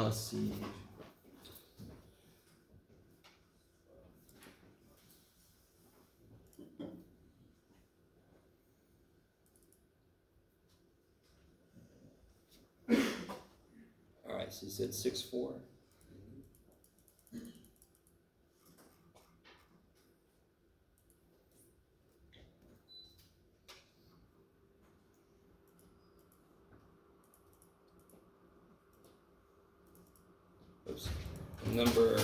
let's see. All right, so you said 6-4. Oops. Number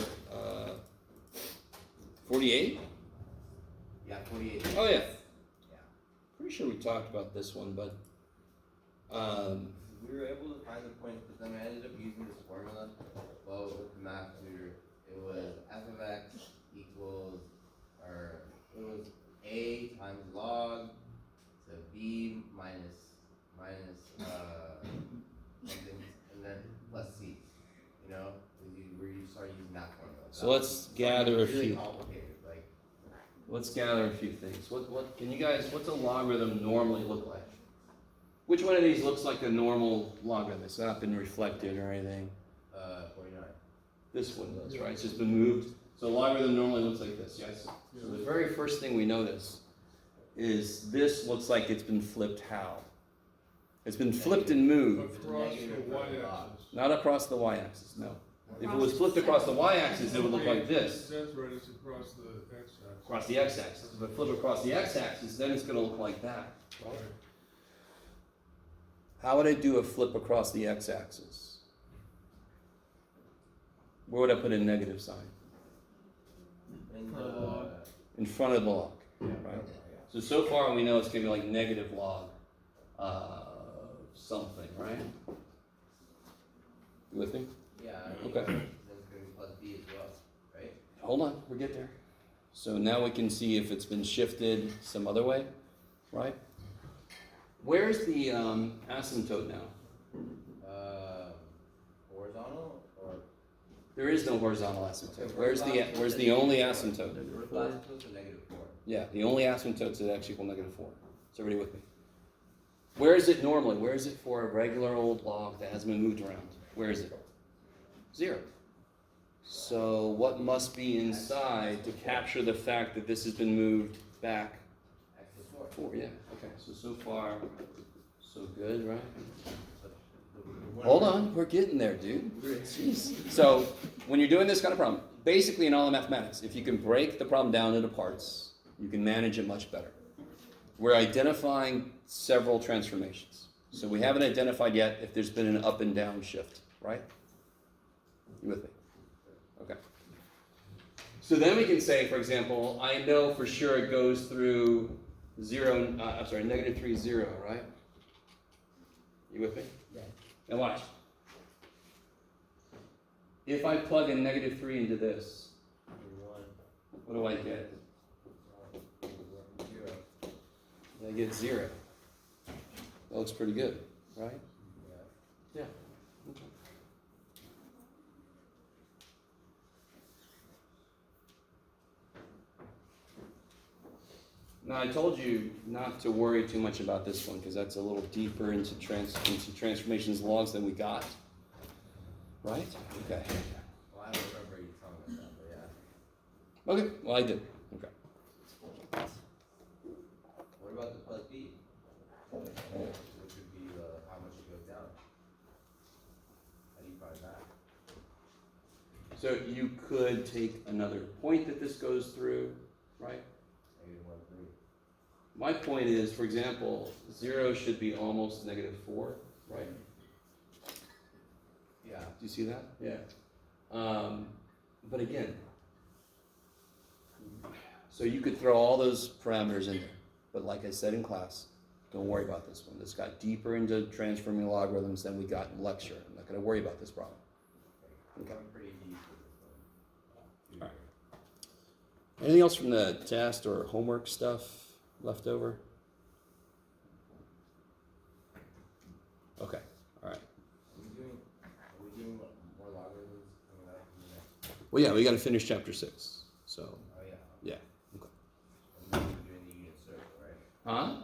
48? Yeah, 48. Oh, yeah. Yeah. Pretty sure we talked about this one, but We were able to find the points, but then I ended up using this formula. Well, with the math tutor, it was f of x equals, or it was a times log to b minus something, and then plus c. You know, where you start using that formula. So let's gather a really few. Complicated, like. Let's gather a few things. What can you guys? What's a logarithm normally look like? Which one of these looks like a normal logarithm? It's not been reflected or anything. 49. This one does, right? It's just been moved. So a logarithm normally looks like this, yes? So the very first thing we notice is this looks like it's been flipped how? It's been flipped and moved. Across the y-axis. Not across the y-axis, no. If it was flipped across the y-axis, it would look like this. That's right, it's across the x-axis. Across the x-axis. If I flip across the x-axis, then it's going to look like that. Right. How would I do a flip across the x-axis? Where would I put a negative sign? In front of the log, right? So far we know it's going to be like negative log something, right? You with me? Yeah. Okay. Then it's going to be plus b as well, right? Hold on, we'll get there. So now we can see if it's been shifted some other way, right? Where's the asymptote now? Horizontal or There is no horizontal asymptote. Where's the only asymptote? vertical asymptote or negative 4? Yeah, the only asymptotes that actually equal negative 4. Is everybody with me? Where is it normally? Where is it for a regular old log that hasn't been moved around? Where is it? 0. So what must be inside to capture the fact that this has been moved back? X is 4. 4, yeah. Okay, so far, so good, right? But Hold on, we're getting there, dude. Jeez. So when you're doing this kind of problem, basically in all of mathematics, if you can break the problem down into parts, you can manage it much better. We're identifying several transformations. So we haven't identified yet if there's been an up and down shift, right? You with me? Okay. So then we can say, for example, I know for sure it goes through negative 3, 0, right? You with me? Yeah. Now watch. If I plug in negative 3 into this, what do I get? 0. I get 0. That looks pretty good, right? Yeah. Yeah. Okay. Now I told you not to worry too much about this one because that's a little deeper into transformations logs than we got. Right? Okay. Well, I don't remember you telling us that, but yeah. Okay. Well, I did. Okay. What about the plus b? Which would be how much it goes down. How do you find that? So you could take another point that this goes through, right? Negative 1, 3. My point is, for example, 0 should be almost negative 4, right? Yeah. Do you see that? Yeah. But again, so you could throw all those parameters in there. But like I said in class, don't worry about this one. This got deeper into transforming logarithms than we got in lecture. I'm not going to worry about this problem. Okay. I'm pretty deep with this one. All right. Anything else from the test or homework stuff left over? Okay. All right. Are we doing more logarithms coming up in the next? Well, yeah, we got to finish chapter 6. So, Oh, yeah. yeah. Okay. And then we're doing the unit circle, right? Huh?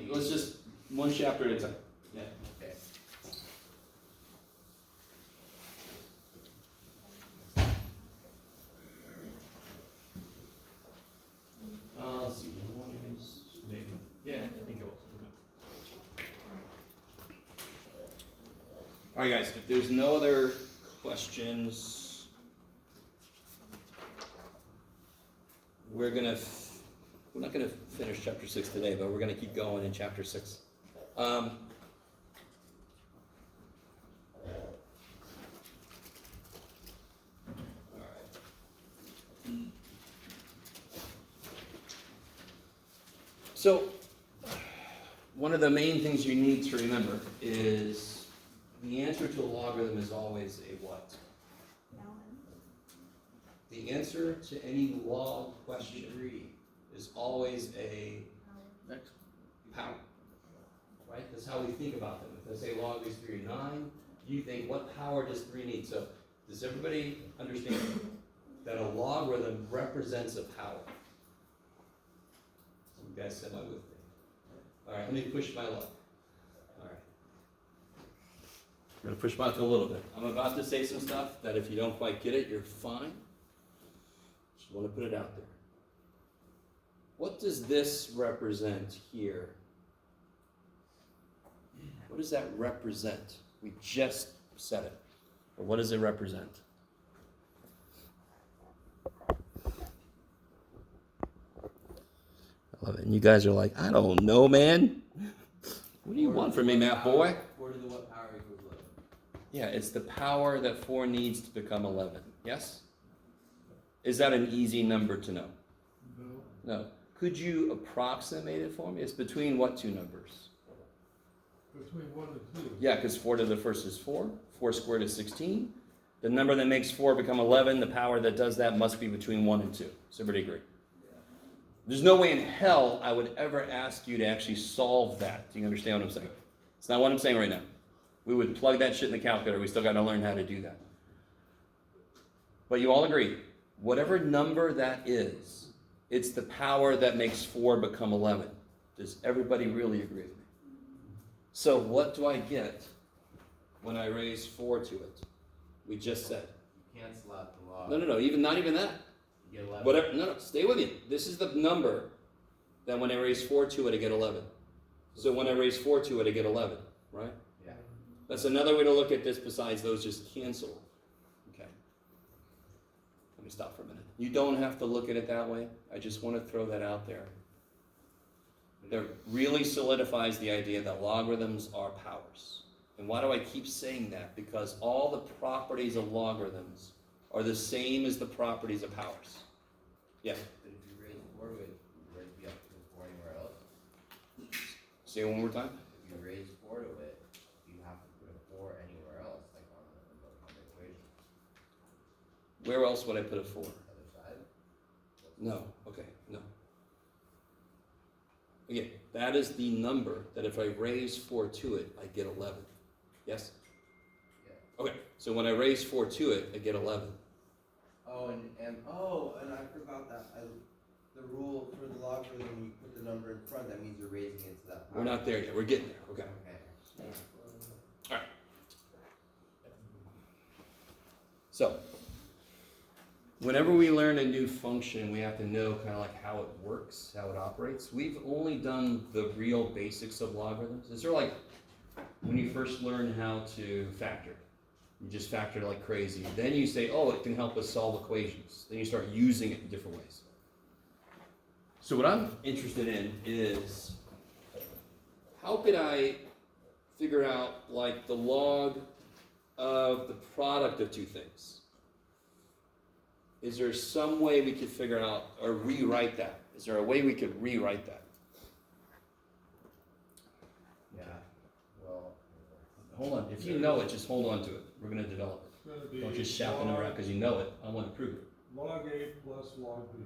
Let's just one chapter at a time. Yeah. Okay. All right, guys, if there's no other questions, we're not gonna finish chapter 6 today, but we're gonna keep going in chapter 6. So, one of the main things you need to remember is the answer to a logarithm is always a what? The answer to any log question is always a power. Right? That's how we think about them. If I say log is 3 to 9, you think, what power does 3 need? So, does everybody understand that a logarithm represents a power? You guys semi with me. All right, let me push my luck. All right. I'm going to push my luck a little bit. I'm about to say some stuff that if you don't quite get it, you're fine. Just want to put it out there. What does this represent here? What does that represent? We just said it. But what does it represent? I love it. And you guys are like, I don't know, man. What do you want from me, Matt boy? 4 to the what power equals 11? Yeah, it's the power that 4 needs to become 11. Yes? Is that an easy number to know? No. No. Could you approximate it for me? It's between what two numbers? Between 1 and 2. Yeah, because 4 to the first is 4. 4 squared is 16. The number that makes 4 become 11, the power that does that must be between 1 and 2. Does everybody agree? There's no way in hell I would ever ask you to actually solve that. Do you understand what I'm saying? It's not what I'm saying right now. We would plug that shit in the calculator. We still got to learn how to do that. But you all agree, whatever number that is, it's the power that makes 4 become 11. Does everybody really agree with me? So what do I get when I raise 4 to it? We just said. You cancel out the log. No, not even that. You get 11. Whatever, no, stay with me. This is the number that when I raise 4 to it, I get 11. So when I raise 4 to it, I get 11, right? Yeah. That's another way to look at this besides those just cancel. Okay. Let me stop for a minute. You don't have to look at it that way. I just want to throw that out there. That really solidifies the idea that logarithms are powers. And why do I keep saying that? Because all the properties of logarithms are the same as the properties of powers. Yeah. But if you raise 4 to it, would it be up to 4 anywhere else? Say it one more time. If you raise 4 to it, you have to put a 4 anywhere else, like on the equation. Where else would I put a 4? Other side? No. Okay, no. Again, that is the number that if I raise 4 to it, I get 11. Yes? Yeah. Okay, so when I raise 4 to it, I get 11. Oh, and I forgot that. The rule for the logarithm, when you put the number in front, that means you're raising it to that power. We're not there yet. We're getting there. Okay. Okay. All right. So, whenever we learn a new function, we have to know kind of like how it works, how it operates. We've only done the real basics of logarithms. Is there like, when you first learn how to factor, you just factor like crazy. Then you say, oh, it can help us solve equations. Then you start using it in different ways. So what I'm interested in is, how could I figure out like the log of the product of two things? Is there some way we could figure out or rewrite that? Is there a way we could rewrite that? Yeah. Well. Hold on. If you know it, just hold on to it. We're going to develop it. It's gonna be Don't just shout the number out because you know it. I want to prove it. log A plus log B.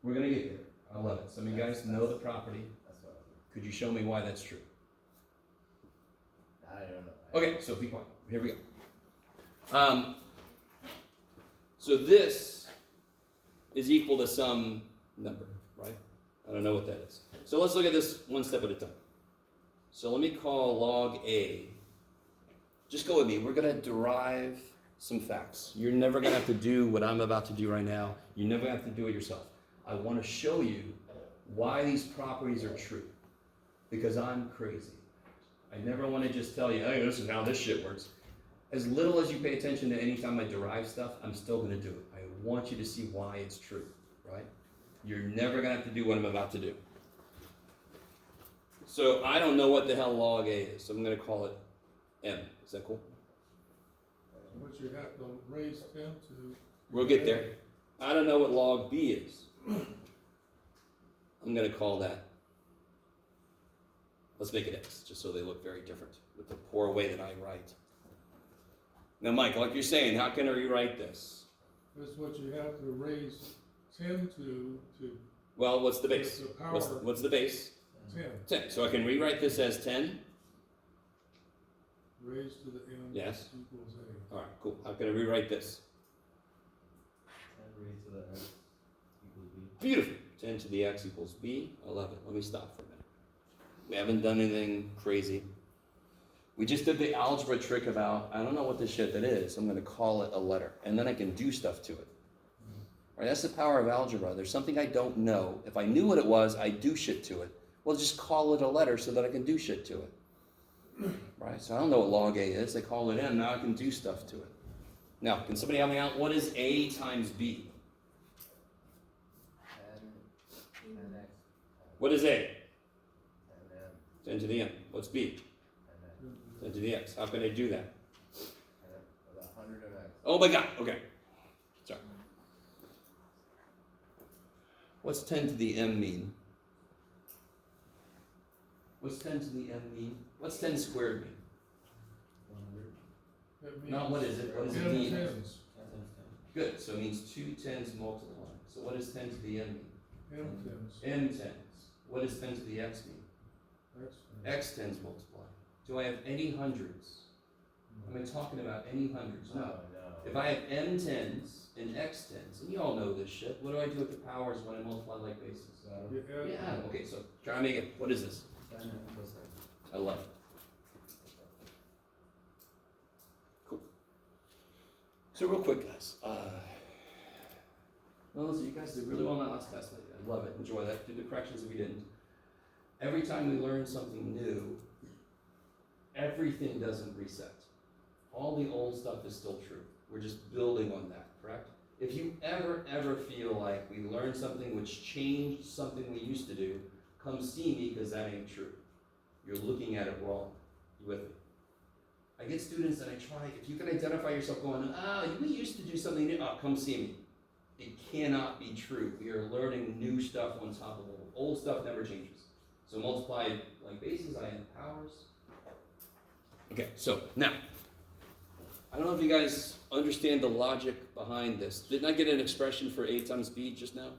We're going to get there. I love it. Some of you guys know the property. That's what Could you show me why that's true? I don't know. Okay, so be quiet. Here we go. So this is equal to some number, right? I don't know what that is. So let's look at this one step at a time. So let me call log A. Just go with me. We're going to derive some facts. You're never going to have to do what I'm about to do right now. You never have to do it yourself. I want to show you why these properties are true. Because I'm crazy. I never want to just tell you, hey, this is how this shit works. As little as you pay attention to any time I derive stuff, I'm still going to do it. I want you to see why it's true, right? You're never going to have to do what I'm about to do. So I don't know what the hell log A is, so I'm going to call it M. Is that cool? But you have to raise 10 to. We'll get there. I don't know what log B is. I'm going to call that. Let's make it X, just so they look very different with the poor way that I write. Now, Mike, like you're saying, how can I rewrite this? That's what you have to raise 10 to. Well, what's the base? The power. What's the base? 10. 10. So I can rewrite this as 10. Raised to the n. Yes. Equals a. All right, cool. How can I rewrite this? 10 raised to the x equals b. Beautiful. 10 to the x equals b. I love it. Let me stop for a minute. We haven't done anything crazy. We just did the algebra trick about, I don't know what this shit that is. I'm going to call it a letter. And then I can do stuff to it. Right? That's the power of algebra. There's something I don't know. If I knew what it was, I'd do shit to it. Well, just call it a letter so that I can do shit to it. Right? So I don't know what log A is. They call it M. Now I can do stuff to it. Now, can somebody help me out? What is A times B? 10x. What is A? 10m. 10 to the M. What's B? 10 to the X. How can I do that? 10 with 100 of x. Oh my God. Okay. Sorry. What's 10 to the M mean? What's 10 to the M mean? What's 10 squared mean? 100. That means No, what is it? What does it 10 mean? tens. Good. So it means 2 tens multiplied. So what does 10 to the M mean? M tens. M tens. What does 10 to the X mean? X tens. X tens multiplied. Do I have any hundreds? Am I talking about any hundreds? No. No. If I have M tens and X tens, and you all know this shit, what do I do with the powers when I multiply like bases? You add Yeah, okay, so try to make it, what is this? 10 plus x. I love it. Cool. So real quick, guys. Well, listen, you guys did really well on that last test. I love it. Enjoy that. Do the corrections if you didn't. Every time we learn something new, everything doesn't reset. All the old stuff is still true. We're just building on that, correct? If you ever feel like we learned something which changed something we used to do, come see me because that ain't true. You're looking at it wrong. You with me? I get students and I try, if you can identify yourself going, we used to do something new, come see me. It cannot be true. We are learning new stuff on top of old. Old stuff never changes. So multiply like bases, I have powers. Okay, so now, I don't know if you guys understand the logic behind this. Didn't I get an expression for A times B just now?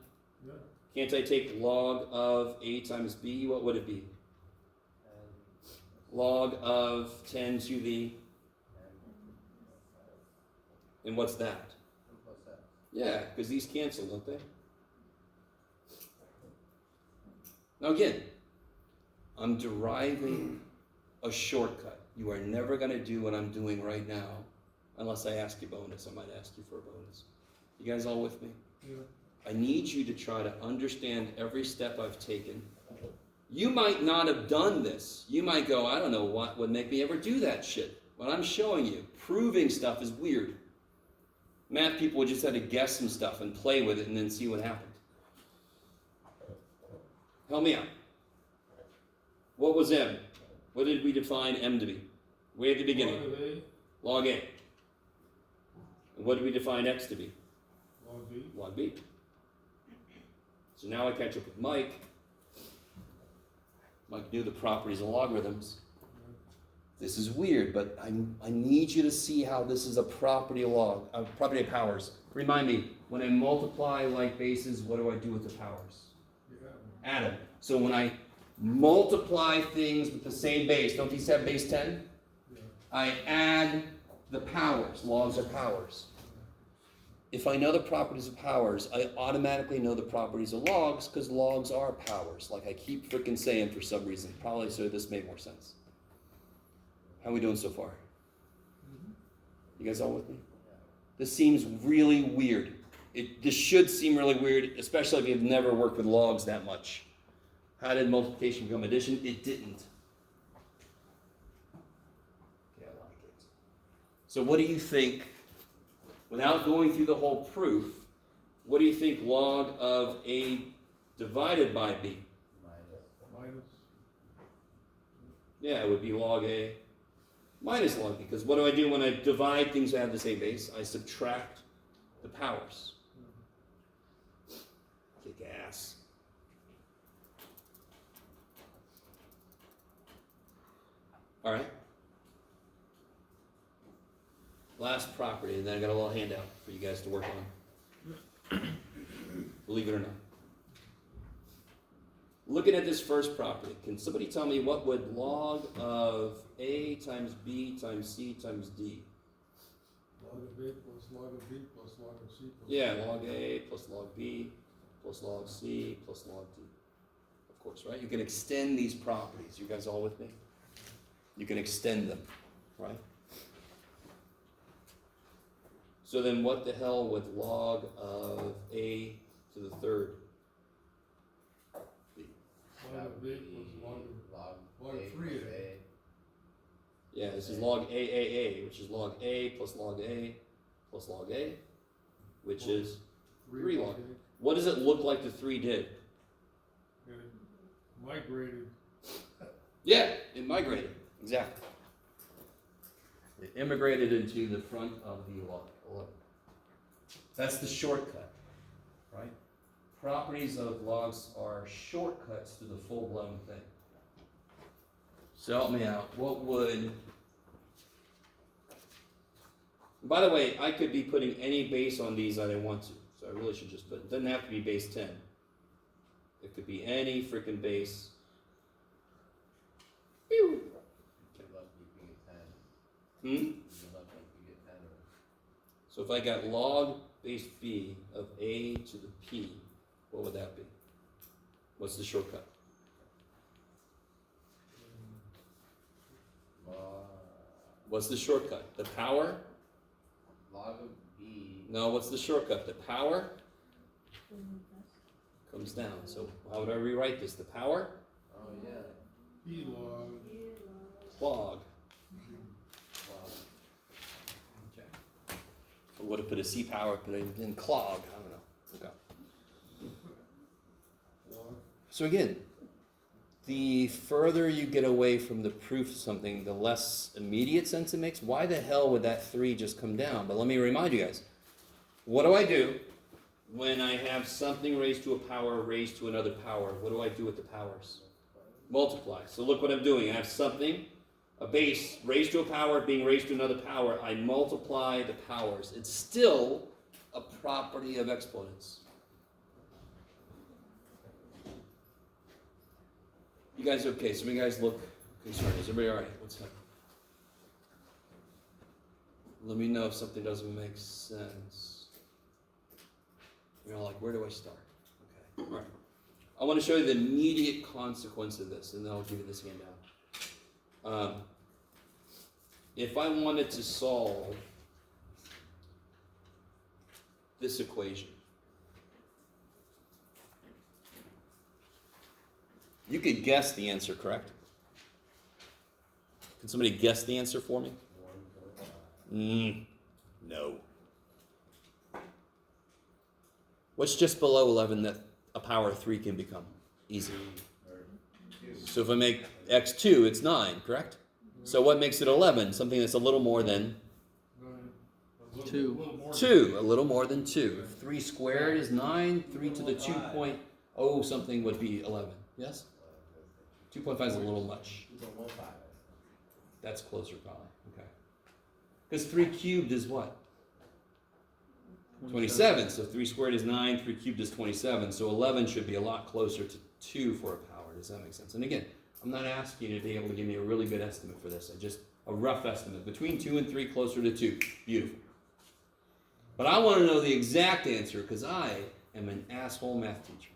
Yeah. Can't I take log of A times B? What would it be? Log of 10 to the, and what's that? 10 plus x. Yeah, because these cancel, don't they? Now again, I'm deriving a shortcut. You are never going to do what I'm doing right now unless I ask you bonus. I might ask you for a bonus. You guys all with me? Yeah. I need you to try to understand every step I've taken. You might not have done this. You might go, I don't know what would make me ever do that shit. But I'm showing you, proving stuff is weird. Math people would just have to guess some stuff and play with it and then see what happened. Help me out. What was M? What did we define M to be? Way at the beginning. Log of A, Log A. And what did we define X to be? log B. Log B. So now I catch up with Mike. Mike knew the properties of logarithms. This is weird, but I need you to see how this is a property of property of powers. Remind me, when I multiply like bases, what do I do with the powers? You Add them. So when I multiply things with the same base, don't these have base 10? Yeah. I add the powers. Logs are powers. If I know the properties of powers, I automatically know the properties of logs because logs are powers, like I keep freaking saying for some reason. Probably so this made more sense. How are we doing so far? You guys all with me? This seems really weird. This should seem really weird, especially if you've never worked with logs that much. How did multiplication become addition? It didn't. So what do you think, without going through the whole proof, what do you think log of A divided by B? Minus, Yeah, it would be log A minus log B, because what do I do when I divide things that have the same base? I subtract the powers. Kick ass. All right. Last property, and then I got a little handout for you guys to work on. Believe it or not. Looking at this first property, can somebody tell me what would log of A times B times C times D? log of A plus log of B plus log of C plus. Yeah, log A plus log B plus log C plus log D. Of course, right? You can extend these properties. You guys all with me? You can extend them, right? So then what the hell would log of A to the third be? Log of A plus log of 3A. Yeah, this is log AAA, which is log A plus log A plus log A, which is 3 log. What does it look like the 3 did? And it migrated. Yeah, it migrated. Exactly. It immigrated into the front of the log. That's the shortcut, right? Properties of logs are shortcuts to the full-blown thing. So help me out. What would... By the way, I could be putting any base on these that I want to. So I really should just put... It doesn't have to be base 10. It could be any freaking base. Pew! Hmm? So if I got log base B of A to the P, what would that be? What's the shortcut? What's the shortcut? The power? Log of B. No, what's the shortcut? The power comes down. So how would I rewrite this? The power? Oh yeah. B log. Log. Log. Okay. I would have put a C power, but I didn't clog. I don't know. Okay. Log. So again, the further you get away from the proof of something, the less immediate sense it makes. Why the hell would that 3 just come down? But let me remind you guys. What do I do when I have something raised to a power raised to another power? What do I do with the powers? Multiply. So look what I'm doing. I have something, a base raised to a power being raised to another power. I multiply the powers. It's still a property of exponents. You guys okay? Some of you guys look concerned. Is everybody all right? What's up? Let me know if something doesn't make sense. You're all like, where do I start? Okay, all right. I want to show you the immediate consequence of this, and then I'll give you this handout. If I wanted to solve this equation, you could guess the answer, correct? Can somebody guess the answer for me? No. What's just below 11 that a power of 3 can become? Easy. So if I make x2, it's 9, correct? So what makes it 11? Something that's a little more than 2. A little more than 2. 3 squared is 9. 3 to the 2.0 something would be 11. Yes? 2.5 is a little much. That's closer, probably. Okay. Because 3 cubed is what? 27. So 3 squared is 9. 3 cubed is 27. So 11 should be a lot closer to 2 for a power. Does that make sense? And again, I'm not asking you to be able to give me a really good estimate for this. Just a rough estimate. Between 2 and 3, closer to 2. Beautiful. But I want to know the exact answer because I am an asshole math teacher.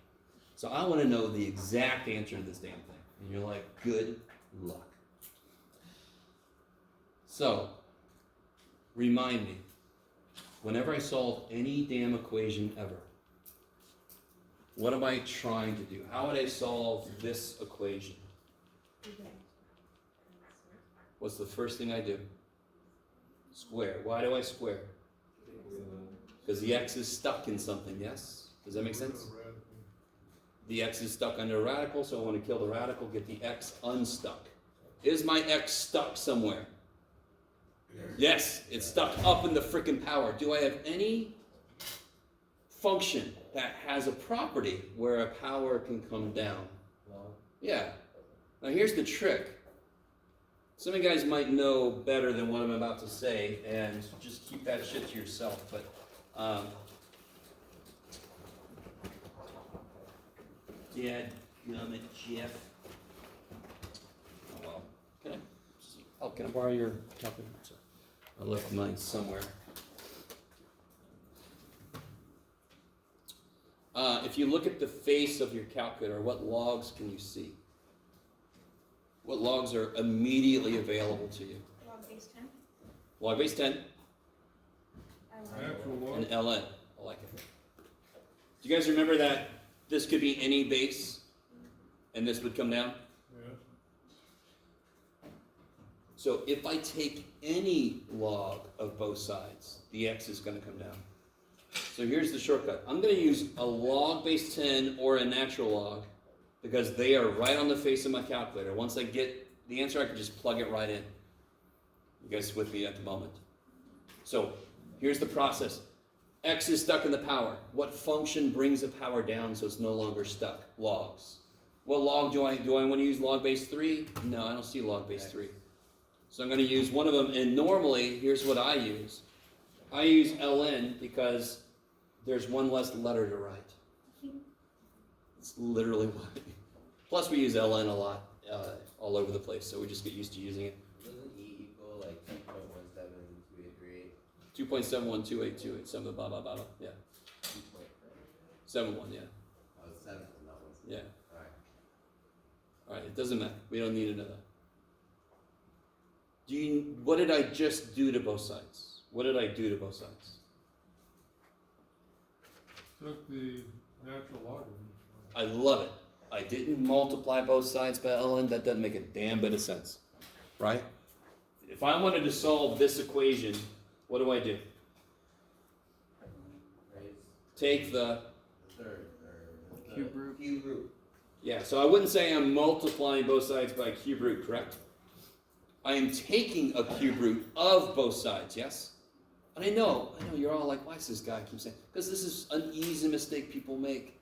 So I want to know the exact answer to this damn thing. And you're like, good luck. So, remind me, whenever I solve any damn equation ever, what am I trying to do? How would I solve this equation? What's the first thing I do? Square. Why do I square? Because the x is stuck in something, yes? Does that make sense? The x is stuck under a radical, so I want to kill the radical, get the x unstuck. Is my x stuck somewhere? Yes, it's stuck up in the frickin' power. Do I have any function that has a property where a power can come down? Yeah. Now here's the trick. Some of you guys might know better than what I'm about to say, and just keep that shit to yourself. But Dad, gummit, Jeff. Oh well. Can I? Oh, can I borrow your calculator? I left mine somewhere. If you look at the face of your calculator, what logs can you see? What logs are immediately available to you? Log base 10. Log base 10 Natural law. and ln. I like it. Do you guys remember that this could be any base and this would come down? Yeah. So if I take any log of both sides, the x is going to come down. So here's the shortcut. I'm going to use a log base 10 or a natural log because they are right on the face of my calculator. Once I get the answer, I can just plug it right in. You guys with me at the moment? So here's the process. X is stuck in the power. What function brings the power down so it's no longer stuck? Logs. What log do I want to use? Log base 3? No, I don't see log base 3. So I'm going to use one of them, and normally, here's what I use. I use ln because there's one less letter to write. It's literally why. Plus, we use ln a lot all over the place, so we just get used to using it. Doesn't E equal like 2.17283? 2.712828, some of the blah blah blah. Yeah. 7.1, yeah. Oh, it's 7 and not 1. Yeah. Alright. Alright, it doesn't matter. We don't need another. What did I just do to both sides? What did I do to both sides? Took the natural logarithm. I love it. I didn't multiply both sides by ln. That doesn't make a damn bit of sense. Right? If I wanted to solve this equation, what do I do? Raise Take the... the third, or the Cube root. Cube root. Yeah, so I wouldn't say I'm multiplying both sides by a cube root, correct? I am taking a cube root of both sides, yes? And I know, you're all like, why does this guy keep saying? Because this is an easy mistake people make.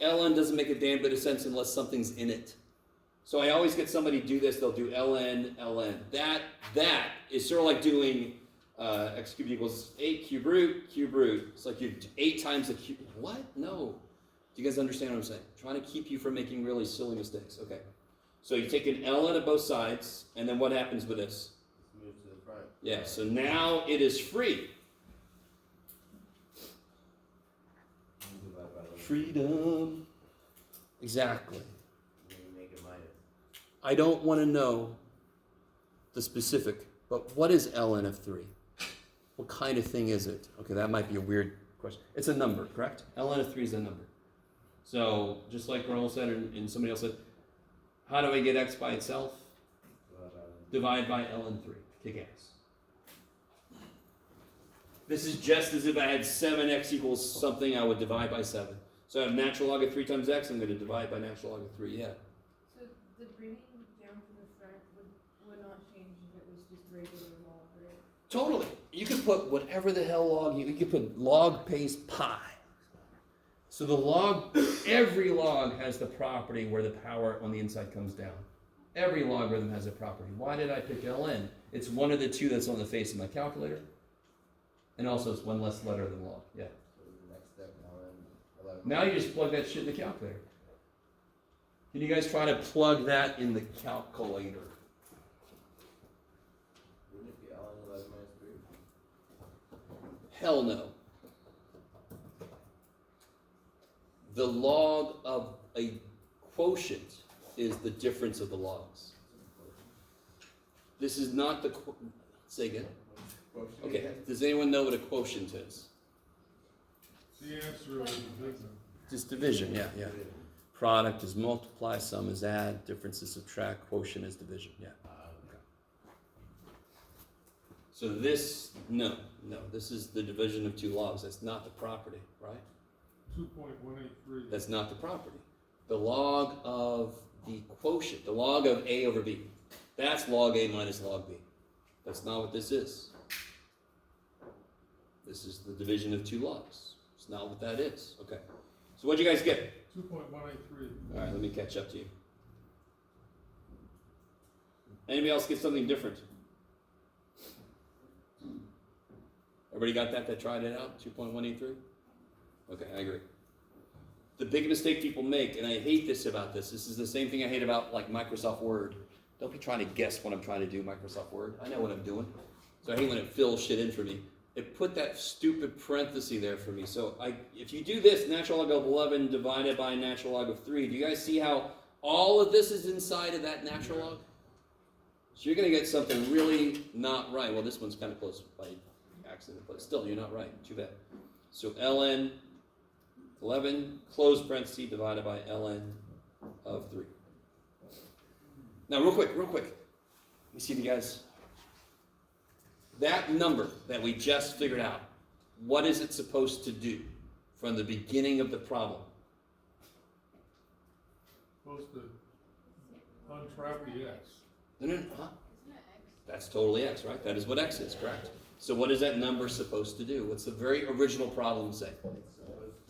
ln doesn't make a damn bit of sense unless something's in it. So I always get somebody do this, they'll do ln. That is sort of like doing x cubed equals 8 cube root. It's like you're 8 times the cube. What? No. Do you guys understand what I'm saying? Trying to keep you from making really silly mistakes. Okay. So you take an ln of both sides, and then what happens with this? Let's move to the front. Yeah, so now it is free. Divide by 11. Freedom. Exactly. Then you make it minus. I don't want to know the specific, but what is ln of 3? What kind of thing is it? Okay, that might be a weird question. It's a number, correct? ln of 3 is a number. So, just like Ronald said and somebody else said, how do I get x by itself? Divide by ln 3. Kick ass. This is just as if I had 7x equals something, I would divide by 7. So I have natural log of 3 times x, I'm going to divide by natural log of 3, yeah. So the bringing down to the front would not change if it was just regular log, right? Totally. You could put whatever the hell log, you could put log base pi. So the log, every log has the property where the power on the inside comes down. Every logarithm has a property. Why did I pick ln? It's one of the two that's on the face of my calculator. And also it's one less letter than log. Yeah. So the next step, ln 11. Now you just plug that shit in the calculator. Can you guys try to plug that in the calculator? Wouldn't it be ln 11 minus 3? Hell no. The log of a quotient is the difference of the logs. This is not the... Say again. Okay, does anyone know what a quotient is? The answer is division. Just division, yeah. Product is multiply, sum is add, difference is subtract, quotient is division, yeah. So this, no, this is the division of two logs. That's not the property, right? 2.183. That's not the property. The log of the quotient, the log of A over B. That's log A minus log B. That's not what this is. This is the division of two logs. It's not what that is. Okay. So what'd you guys get? 2.183. All right, let me catch up to you. Anybody else get something different? Everybody got that tried it out? 2.183? Okay, I agree. The big mistake people make, and I hate this about this is the same thing I hate about like Microsoft Word. Don't be trying to guess what I'm trying to do, Microsoft Word. I know what I'm doing. So I hate when it fills shit in for me. It put that stupid parenthesis there for me. So if you do this, natural log of 11 divided by natural log of 3, do you guys see how all of this is inside of that natural log? So you're going to get something really not right. Well, this one's kind of close by accident, but still, you're not right. Too bad. So ln 11, close parenthesis, divided by ln of 3. Now, real quick. Let me see if you guys... That number that we just figured out, what is it supposed to do from the beginning of the problem? Supposed to untrap the X. No. Huh? That's totally X, right? That is what X is, correct? So what is that number supposed to do? What's the very original problem say?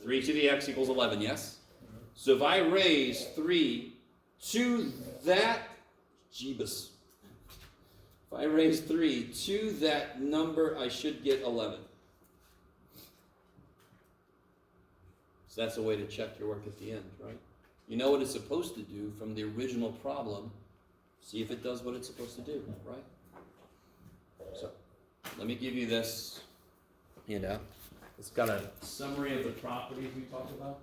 3 to the X equals 11, yes? So if I raise 3 to that, Jeebus. If I raise 3 to that number, I should get 11. So that's a way to check your work at the end, right? You know what it's supposed to do from the original problem. See if it does what it's supposed to do, right? So, let me give you this handout. It's got a summary of the properties we talked about.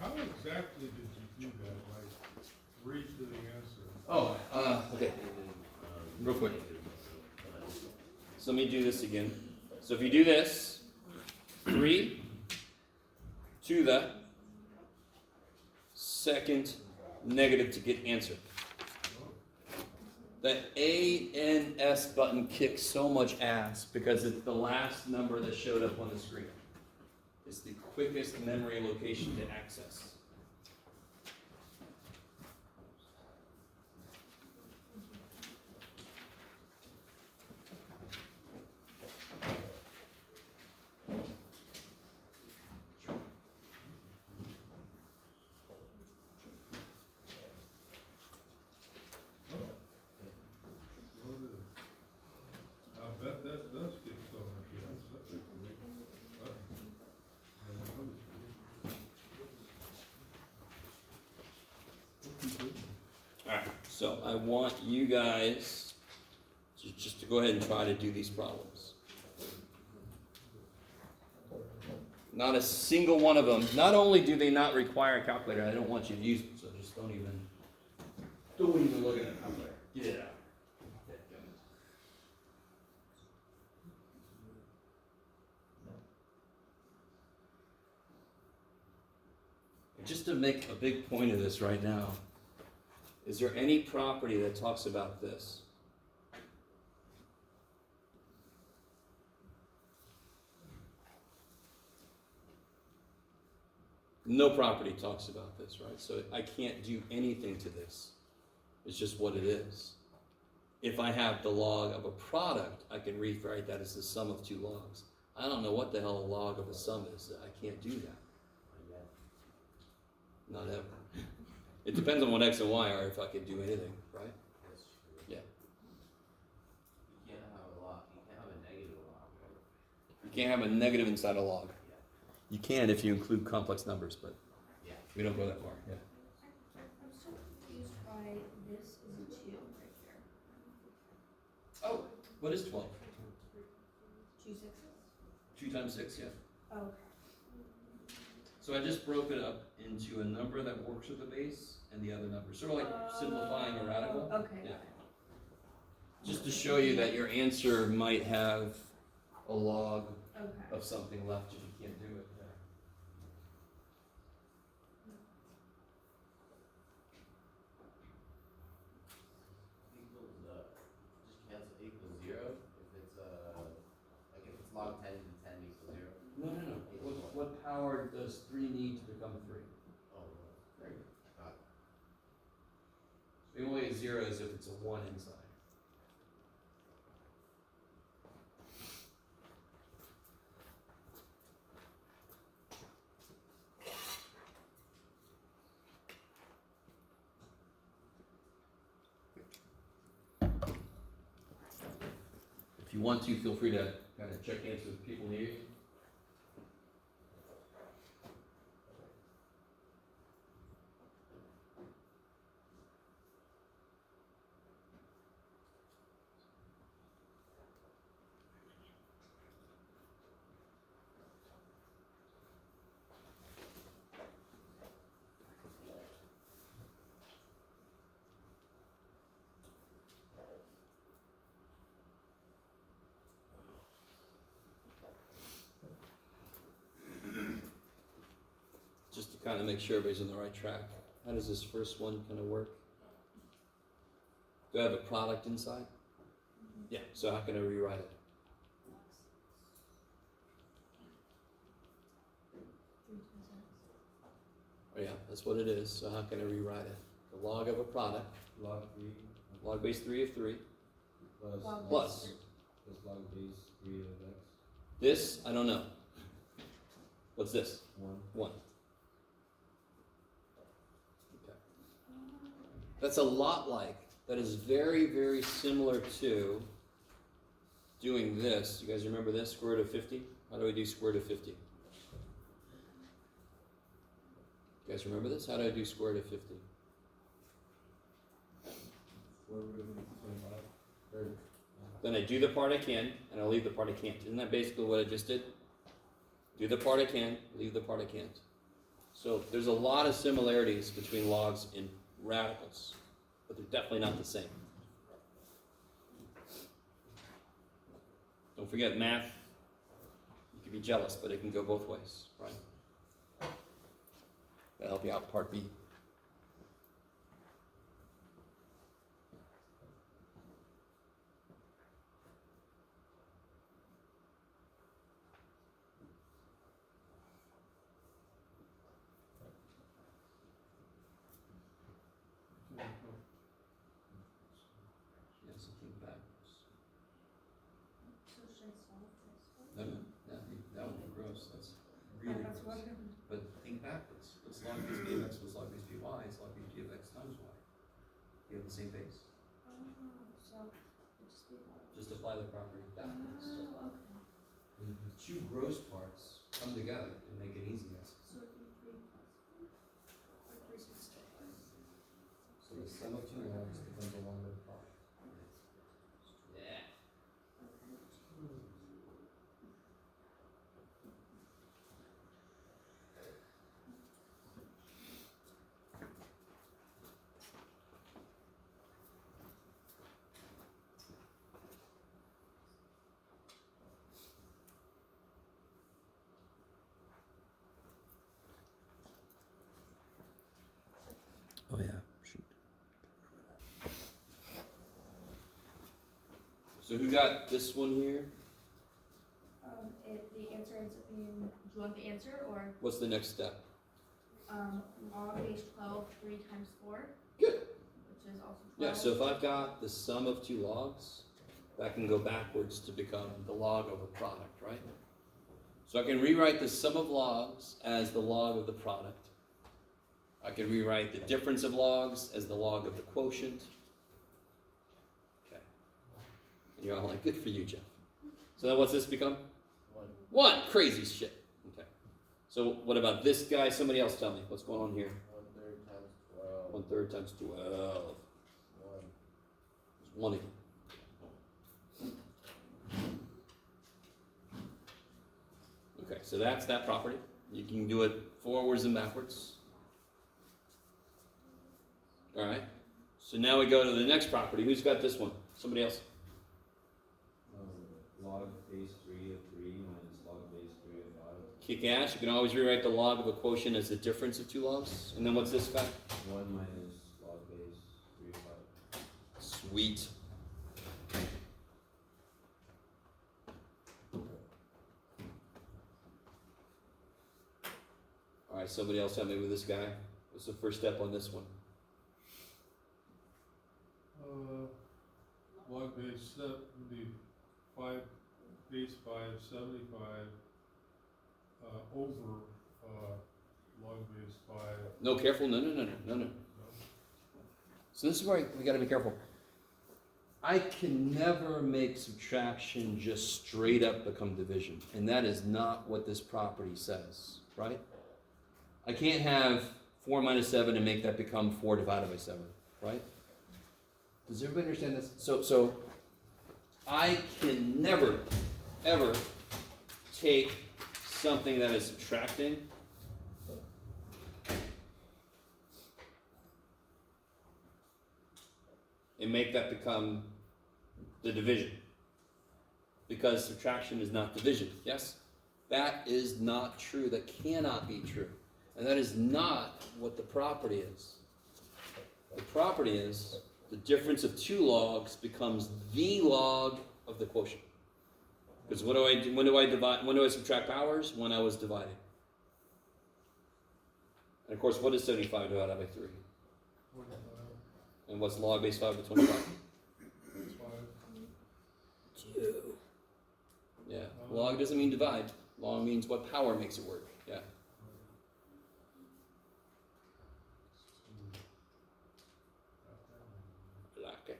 How exactly did you do that? Like, read to the answer? Oh, okay. Real quick. So let me do this again. So if you do this, 3 to the second negative to get answer. The ANS button kicks so much ass because it's the last number that showed up on the screen. It's the quickest memory location to access. I bet that does get so much answer. Alright, so I want you guys just to go ahead and try to do these problems. Not a single one of them. Not only do they not require a calculator, I don't want you to use them, so just don't even look at a calculator. Get it out. Just to make a big point of this right now, is there any property that talks about this? No property talks about this, right? So I can't do anything to this. It's just what it is. If I have the log of a product, I can rewrite that as the sum of two logs. I don't know what the hell a log of a sum is. I can't do that. Not ever. It depends on what X and Y are if I can do anything, right? That's true. Yeah. You can't have a log. You can't have a negative log, right? You can't have a negative inside a log. Yeah. You can if you include complex numbers, but Yeah. we don't go that far. Yeah. I'm so confused why this is a 2 right here. Oh, what is 12? 2 6s? 2 times 6, yeah. Oh, So I just broke it up into a number that works with the base and the other number. Sort of like simplifying a radical. okay. Yeah. Just to show you that your answer might have a log Okay. of something left if you can't do it. Equals just cancel equals 0 if zeros if it's a 1 inside. If you want to, feel free to kind of check hands with people near you. Just to kind of make sure everybody's on the right track. How does this first one kind of work? Do I have a product inside? Yeah, so how can I rewrite it? Oh yeah, that's what it is. So how can I rewrite it? The log of a product, Log 3 log base 3 of 3, plus Log plus. plus log base 3 of x. This, I don't know. What's this? 1. 1. Okay. That's a lot like, that is very, very similar to doing this. You guys remember this? Square root of 50? How do I do square root of 50? You guys remember this? How do I do square root of 50? Square root of 25. Then I do the part I can, and I leave the part I can't. Isn't that basically what I just did? Do the part I can, leave the part I can't. So there's a lot of similarities between logs and radicals, but they're definitely not the same. Don't forget math, you can be jealous, but it can go both ways, right? That'll help you out, part B. Yes, I think backwards. So should I solve this one? No, that would be gross. That's really That's gross. what. But think backwards. What's log base b of x plus log base by is log base b of x times y. You have the same base. So it just be that. Just apply the property backwards. Oh, okay. And the two gross parts come together and make an easy answer. So it'd be 3 plus 4. Or 3 6 So the sum of two logs becomes a log of the product. Yeah. Oh yeah, shoot. So who got this one here? If the answer ends up being, do you want the answer or, What's the next step? log base 12, 3 times 4? Good. Which is also 12. Yeah, so if I've got the sum of two logs, that can go backwards to become the log of a product, right? So I can rewrite the sum of logs as the log of the product. I can rewrite the difference of logs as the log of the quotient. Okay. And you're all like, good for you, Jeff. So then what's this become? 1. 1. Crazy shit. Okay. So what about this guy? Somebody else tell me. What's going on here? 1/3 times 12. 1/3 times 12. 1. There's 1 again. Okay, so that's that property. You can do it forwards and backwards. All right. So now we go to the next property. Who's got this one? Somebody else. Log base 3 of 3 minus log base 3 of 5. Kick ass. You can always rewrite the log of a quotient as the difference of two logs. And then what's this guy? 1 minus log base 3 of 5. Sweet. All right, somebody else help me with this guy. What's the first step on this one? Log base 75, base 575, over, log base 5. No, careful, no. So this is where we gotta be careful. I can never make subtraction just straight up become division, and that is not what this property says, right? I can't have 4 minus 7 and make that become 4 divided by 7, right? Does everybody understand this? So I can never, ever take something that is subtracting and make that become the division. Because subtraction is not division, yes? That is not true. That cannot be true. And that is not what the property is. The property is the difference of 2 logs becomes the log of the quotient. Because what do I do? When do I subtract powers? When I was dividing. And of course, what is 75 divided by 3? 25, And what's log base 5 to 25? that's 5. 2. Yeah. Log doesn't mean divide. Log means what power makes it work. Yeah. Okay.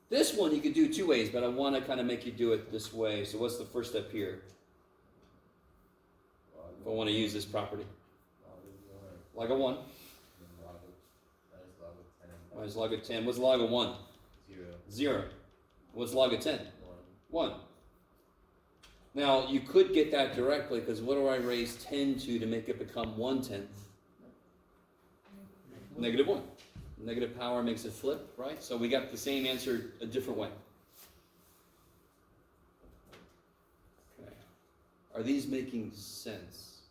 This one you could do 2 ways, but I want to kind of make you do it this way. So what's the first step here? If I want to use this property. Log of 1 minus log of 10. What's log of 1? 0. What's log of 10? 1. Now, you could get that directly, because what do I raise 10 to make it become 1/10? Negative 1. Negative power makes it flip, right? So we got the same answer a different way. Okay. Are these making sense?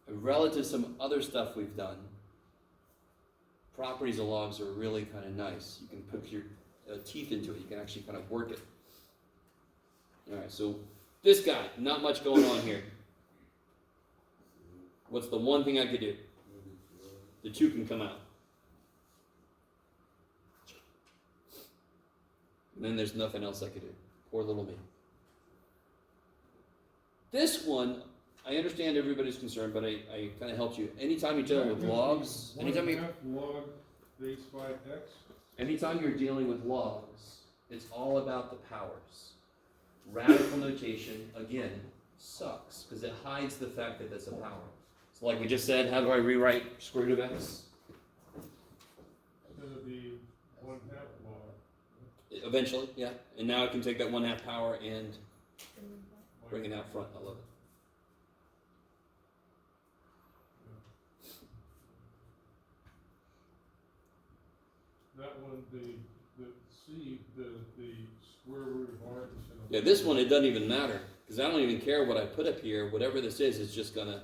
Relative to some other stuff we've done, properties of logs are really kind of nice. You can put your teeth into it. You can actually kind of work it. All right, so this guy, not much going on here. What's the one thing I could do? The 2 can come out. And then there's nothing else I could do. Poor little me. This one, I understand everybody's concerned, but I kind of helped you. Anytime you're dealing with logs, anytime log base 5x. anytime you're dealing with logs, it's all about the powers. Radical notation, again, sucks, because it hides the fact that it's a power. So like we just said, how do I rewrite square root of x? It's going to be 1/2 log. Eventually, yeah. And now I can take that 1/2 power and bring it out front. I love it. That one, the square root of r. Yeah, this one, it doesn't even matter, because I don't even care what I put up here. Whatever this is, it's just going to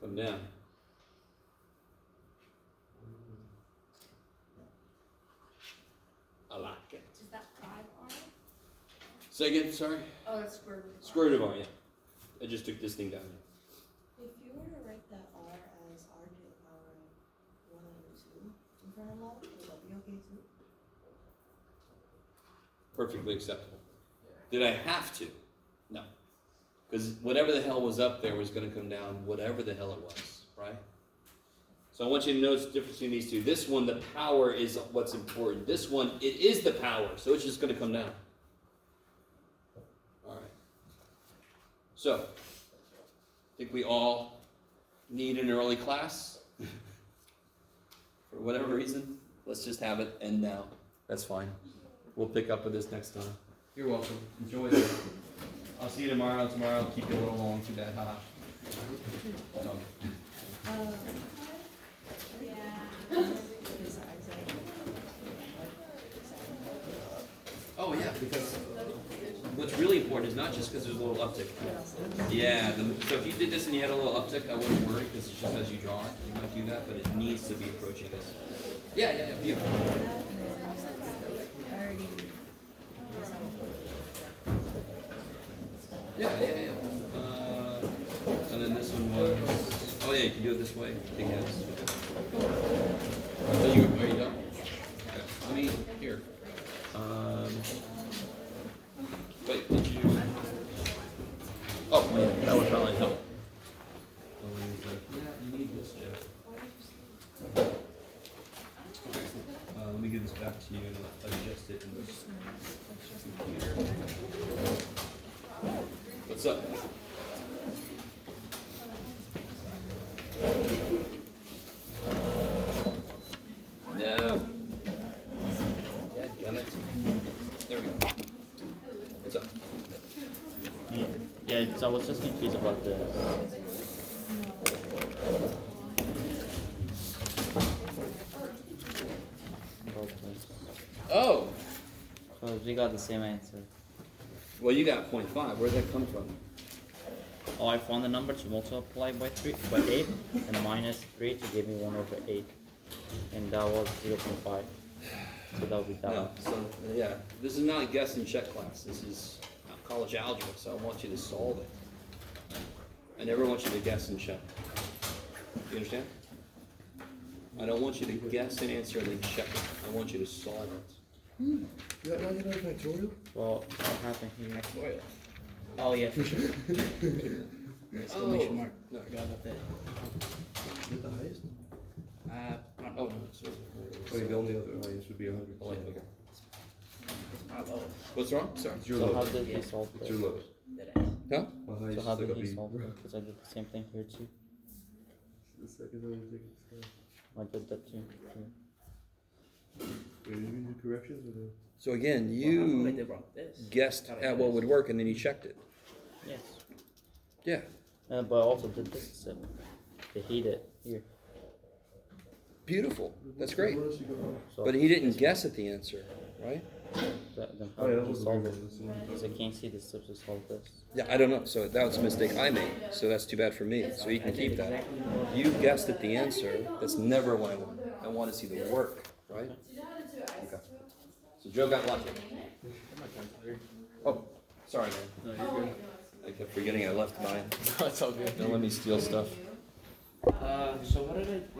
come down. I like it. Is that 5R? Say again, sorry? Oh, that's square root of R. Square root of r, yeah. I just took this thing down. If you were to write that r as r to the power of 1 over 2 in front of log, would that be okay too? Perfectly acceptable. Did I have to? No. Because whatever the hell was up there was going to come down, whatever the hell it was, right? So I want you to notice the difference between these two. This one, the power is what's important. This one, it is the power, so it's just going to come down. All right. So, I think we all need an early class. For whatever reason, let's just have it end now. That's fine. We'll pick up with this next time. You're welcome. Enjoy it. I'll see you tomorrow. Tomorrow I'll keep you a little long. Too bad. Haha. No. Oh yeah, because what's really important is not just because there's a little uptick. Yeah, so if you did this and you had a little uptick, I wouldn't worry, because it's just as you draw it, you might do that, but it needs to be approaching this. Yeah, beautiful. Yeah. And then this one was, oh yeah, you can do it this way. I think that's, are you done? I mean, here. Wait, did you? Oh, wait, that would probably help. Yeah, you need this, Jeff. Let me give this back to you and I'll adjust it in this computer. What's up? No. Yeah, damn it. There we go. What's up? Yeah, so I was just confused about the. Oh, So we got the same answer. well, you got 0.5. Where'd that come from? Oh, I found the number to multiply by 8, and minus 3 to give me 1/8, and that was 0.5. So that would be that. No. So yeah, this is not a guess and check class. This is college algebra. So I want you to solve it. I never want you to guess and check. You understand? I don't want you to guess an answer and then check it. I want you to solve it. You got not another factorial? Well, what happened here? Factorial. Oh yeah, for sure. Exclamation mark. No, I got that. With the highest? Oh, no. Oh, the only other highest would be 100. Oh, wait, okay. What's wrong? Sorry. It's your So how lowest. did we solve It's this? your lowest. Huh? My So highest how is like did a he B. solve it? Because I did the same thing here too. The second one is like I did that too. Wait, did you do corrections or no? So again, you guessed at what would work and then you checked it. Yes. Yeah. But I also did this. So they hate it here. Beautiful. That's great. What else you got wrong? So But he didn't guess at the answer, right? Then Oh, how yeah, did that he was the solve big it? one. Because I can't see the steps to solve this. Yeah, I don't know. So that was a mistake I made. So that's too bad for me. So you can keep that. You guessed at the answer. That's never what I want. I want to see the work, right? Okay. So Joe got lucky. Oh, sorry, man. No, you're good. I kept forgetting I left mine. It's all good. Don't let me steal stuff. So what did